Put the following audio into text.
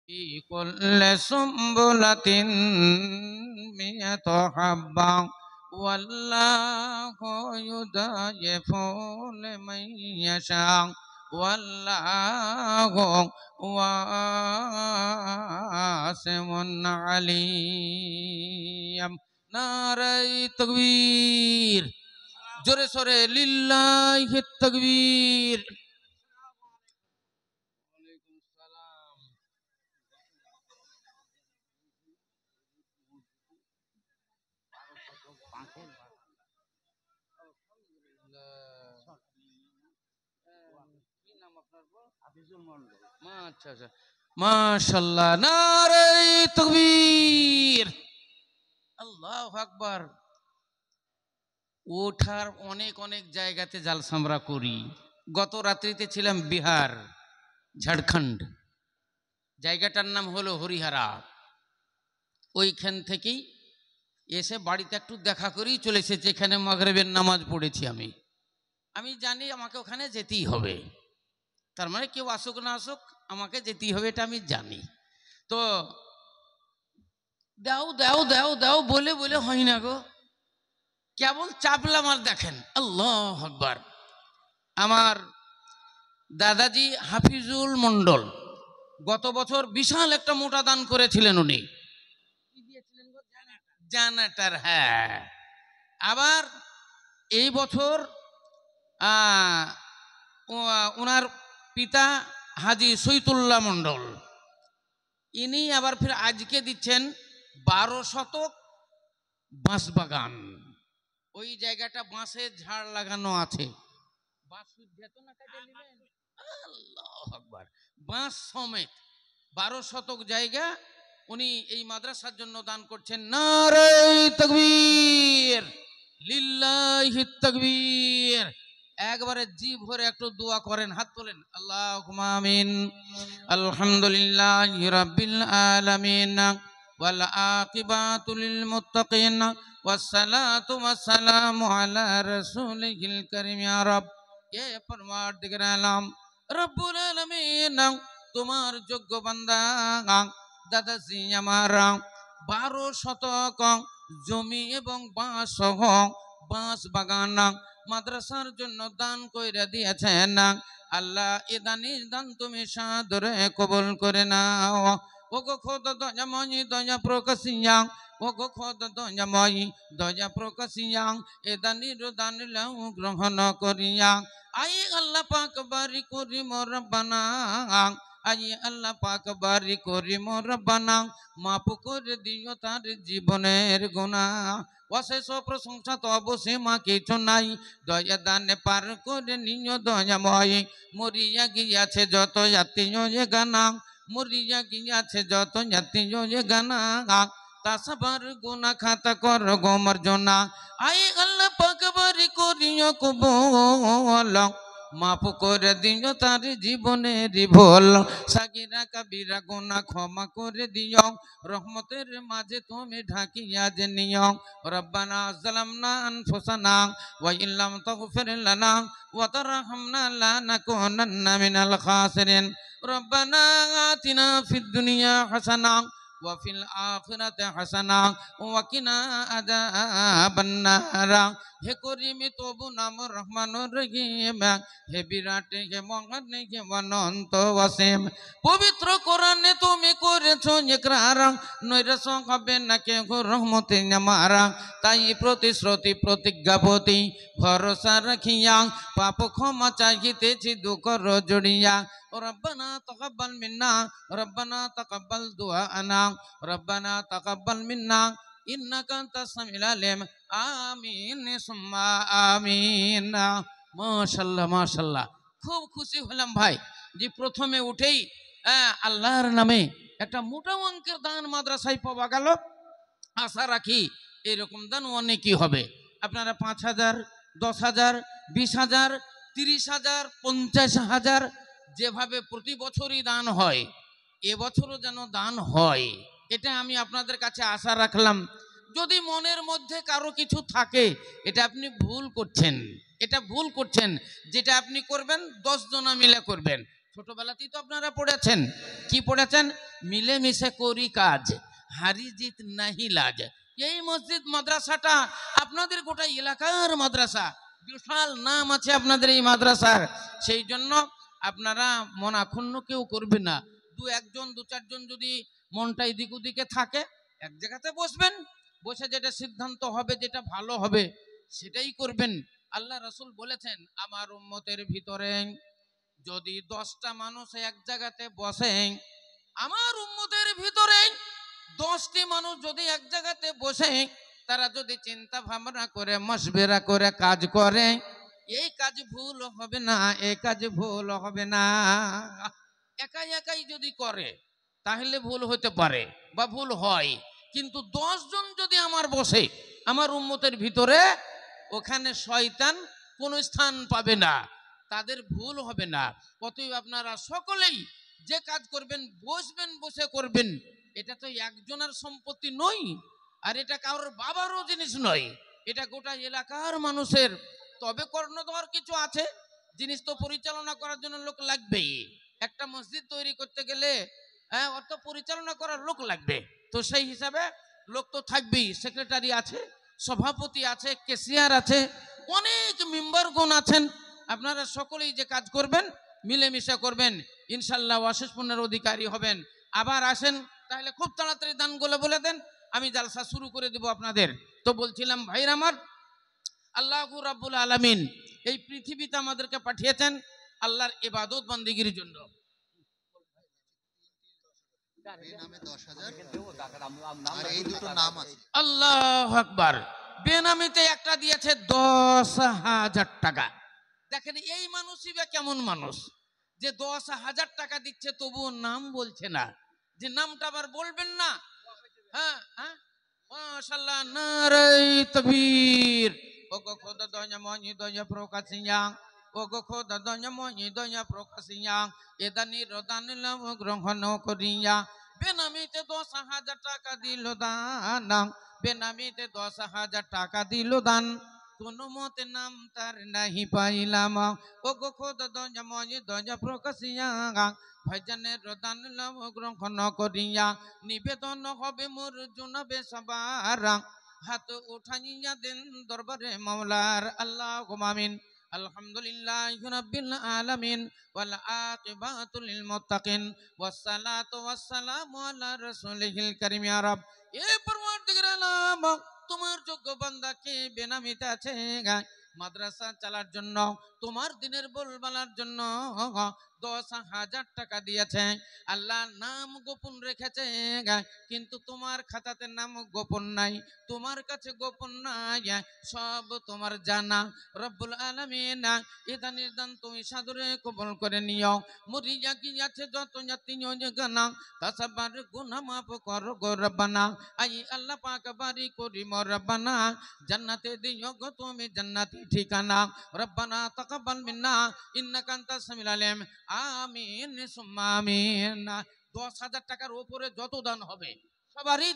في كل سنبلة مئة حبة والله يضاعف لمن يشاء والله واسع عليم নারে তাকবীর জোরে সোরে লিল্লাহি তাকবীর মাশাআল্লাহ নারে তাকবীর আল্লাহু আকবার ওঠার অনেক অনেক জায়গাতে জালসা আমরা করি গত রাত্রিতে ছিলাম বিহার ঝাড়খণ্ড জায়গাটার নাম হলো হরিহারা ওইখান থেকেই এসে বাড়িতে একটু দেখা করেই চলে এসেছি এখানে মাগরিবের নামাজ পড়েছি আমি জানি আমাকে ওখানে যেতেই হবে তার মানে কেউ আসুক না আসুক আমাকে যেতেই হবে এটা আমি জানি তো দাও দাও দাও দাও বলে বলে হয় না গো কেবল চাপলাম আর দেখেন আল্লাহু আকবার আমার দাদাজি হাফিজুল মন্ডল গত বছর বিশাল একটা মোটা দান করেছিলেন উনি জানাটার হ্যাঁ আবার এই বছর ওনার পিতা হাজি সৈতুল্লাহ মন্ডল ইনি আবার ফির আজকে দিচ্ছেন 12 শতক বাঁশ বাগান ওই জায়গাটা বাঁশের ঝাড় লাগানো আছে আল্লাহু আকবার বাঁশ সমেত 12 শতক জায়গা উনি এই মাদ্রাসার জন্য দান করছেন নারে তাকবীর লিল্লাহি তাকবীর একবারে জি ভরে একটু দোয়া করেন হাত তোলেন আল্লাহুম্মা আমিন আলহামদুলিল্লাহি রাব্বিল আলামিন ওয়াল আকিবাতু লিল মুত্তাকিন ওয়াসসালাতু ওয়াসসালামু আলা রাসূলিল কারীম ইয়া রব এ পরওয়ারদিগার আলম রব্বুল আলামিন তোমার যোগ্য বান্দা দাদাজি আমার 12 শতক জমি এবং বাঁশ বাগান মাদ্রাসার জন্য দান কইরা দিয়েছেন আল্লাহ এ দান তুমি সাদরে কবুল করে নাও ওগো খোদা দয়াময়ী দয়া প্রকাশিয়া ওগো খোদা দয়াময়ী দয়া প্রকাশিয়া এ দান লাও গ্রহণ করিয়া আই আল্লাহ পাক বারি করি মোর রব্বানা আই আল্লাহ পাক বারি করি মোর রব্বানা মাফ করে দিও তার জীবনের গুনাহ অশেষ প্রশংসা তো অবশ্যই মা কিছু নাই দয়া দানে পার করে নিও দয়াময় মরিয়া গিয়াছে যত আত্মীয় গানা মরিয়া গিয়াছে যত আত্মীয় গানা তা সবার গুনাহ খাতা কর গো মার্জনা আই আল্লাহ পাক বারি করিও কবুল মাফ করে দিও তার জীবনের ভুল সাগিরা কবিরা গুনাহ ক্ষমা করে দিও রহমতের মাঝে তুমি ঢাকিয়া যে নিও রব্বানা যালামনা আনফুসানা ওয়া ইল্লাম তাগফির লানা ওয়া তারহামনা লানাকুনান্না মিনাল খাসিরিন রব্বানা আতিনা ফিদ দুনিয়া হাসানা وفي الآخرة حسنة وقنا عذاب النار হে করিম তবু নাম রহমানুর রহিম হে বিরাট হে মহান হে অনন্ত অসীম পবিত্র কোরআনে তুমি করেছো ইকরার নৈরাশ হবে না কেউ রহমতে আমারা তাই প্রতিশ্রুতি প্রতিজ্ঞাপতি ভরসা রাখিয়া পাপ ক্ষমা চাইতেছি দুঃখ জড়িয়া ربنا تقبل منا ربنا تقبل دعاءنا ربنا تقبل منا إنك أنت السميع العليم آمين ثم آمين মাশাআল্লাহ মাশাআল্লাহ খুব খুশি হলাম ভাই যে প্রথমে উঠেই আল্লাহর নামে একটা মোটা অঙ্কের দান মাদ্রাসায় পাওয়া গেল আশা রাখি এরকম দান অনেকই হবে আপনারা 5,000 10,000 20,000 30,000 50,000 যেভাবে প্রতি বছরই দান হয় এবছরও যেন দান হয় এটা আমি আপনাদের কাছে আশা রাখলাম যদি মনের মধ্যে কারো কিছু থাকে এটা আপনি ভুল করছেন যেটা আপনি করবেন 10 জনা মিলে করবেন ছোটবেলাতেই তো আপনারা পড়েছেন, কি পড়েছেন? মিলেমিশে করি কাজ, হারি জিত নাহি লাজ। এই মসজিদ মাদ্রাসাটা আপনাদের গোটা এলাকার মাদ্রাসা, বিশাল নাম আছে আপনাদের এই মাদ্রাসার। সেই জন্য আপনারা মন আক্ষুণ্ণ কেউ করবে না। দু চারজন যদি মনটা এদিক ওদিকে থাকে, এক জায়গাতে বসবেন, বসে যেটা সিদ্ধান্ত হবে, যেটা ভালো হবে সেটাই করবেন। আল্লাহ রাসূল বলেছেন, আমার উম্মতের ভিতরে যদি 10টা মানুষ এক জায়গাতে বসে, আমার উম্মতের ভিতরে 10টি মানুষ যদি এক জায়গাতে বসে, তারা যদি চিন্তা ভাবনা করে মশবিরা করে কাজ করে, এই কাজ ভুল হবে না, এই কাজ ভুল হবে না। একাই একাই যদি করে তাহলে ভুল হতে পারে বা ভুল হয়, কিন্তু 10 জন যদি আমার বসে আমার উম্মতের ভিতরে, ওখানে শয়তান কোনো স্থান পাবে না, তাদের ভুল হবে না। অতএব আপনারা সকলেই যে কাজ করবেন বসবেন, বসে করবেন। এটা তো একজনের সম্পত্তি নয়, আর এটা কারোর বাবারও জিনিস নয়, এটা গোটা এলাকার মানুষের। তবে কর্ণধর কিছু আছে, জিনিস তো পরিচালনা করার জন্য লোক লাগবেই। একটা মসজিদ তৈরি করতে গেলে অত পরিচালনা করার লোক লাগবে, তো সেই হিসাবে লোক তো থাকবেই। সেক্রেটারি আছে, সভাপতি আছে, ক্যাশিয়ার আছে, অনেক মেম্বারগণ আছেন। আপনারা সকলেই যে কাজ করবেন মিলেমিশে করবেন, ইনশাল্লাহ অশেষ পুণ্যের অধিকারী হবেন। আবার আসেন, তাহলে খুব তাড়াতাড়ি দানগুলো বলে দেন, আমি জালসা শুরু করে দেব আপনাদের। তো বলছিলাম ভাইরা আমার, আল্লাহু রাব্বুল আলামিন এই পৃথিবীতে আমাদেরকে পাঠিয়েছেন আল্লাহর ইবাদত বান্দিগির জন্য। আল্লাহু আকবার। বেনামিতে একটা দিয়েছে 10,000 টাকা। দেখেন এই মানুষই বা কেমন মানুষ যে 10,000 টাকা দিচ্ছে তবুও নাম বলছে না, যে নামটা আবার বলবেন না। হ্যাঁ হ্যাঁ, মাশাআল্লাহ, নারায়ে তাকবীর। ওগো খোদা দয়া মনি দয়া প্রকাশিয়া, ওগো খোদা দয়া মনি দয়া প্রকাশিয়া, এদানি রদানি লাভ গ্রহণ করিয়া। বেনামিতে 10,000 টাকা দিল দান, বেনামিতে 10,000 টাকা দিল দান, কোন মতে নাম তার নাহি পাইলাম। ওগো খোদা দয়া মনি দয়া প্রকাশিয়া, ভাইজানের রদান লাভ গ্রহণ করিয়া। নিবেদন হবে মোর জুনাবে সবার, হাত উঠাইয়া দেন দরবারে মাওলার। আল্লাহুম্মা আমিন। আলহামদুলিল্লাহি রাব্বিল আলামিন ওয়াল আকিবাতু লিল মুত্তাকিন ওয়াসসালাতু ওয়াসসালামু আলা রাসূলিল কারীম। ইয়া রাব, এ পরওয়ারদিগার আলম, তোমার যোগ্য বান্দাকে বেনামিতে আছে মাদ্রাসা চালার জন্য, তোমার দিনের বলবালার জন্য 10,000 টাকা দিয়েছে। আল্লাহ নাম গোপন রেখেছে, কিন্তু তোমার খাতাতে নাম গোপন নাই, তোমার কাছে গোপন নাই, সব তোমার জানা। রব্বুল আলামিন এটা নির্দান তুমি সাদরে কবুল করে নিও। মরিয়া গিয়াছে যত জাতীয় গানা, তাসাবার গুনাহ মাফ করো গো রব্বানা। আই আল্লাহ পাক বাড়ি করি মোর রব্বানা, জান্নাতে দিও গো তুমি জান্নাতি ঠিকানা। রব্বানা তাকাব্বাল মিন্না ইন্নাকা আনতাস সামিউল আলিম। আমিন সুম্মা আমিন। 10,000 টাকার উপরে যত দান হবে সবারই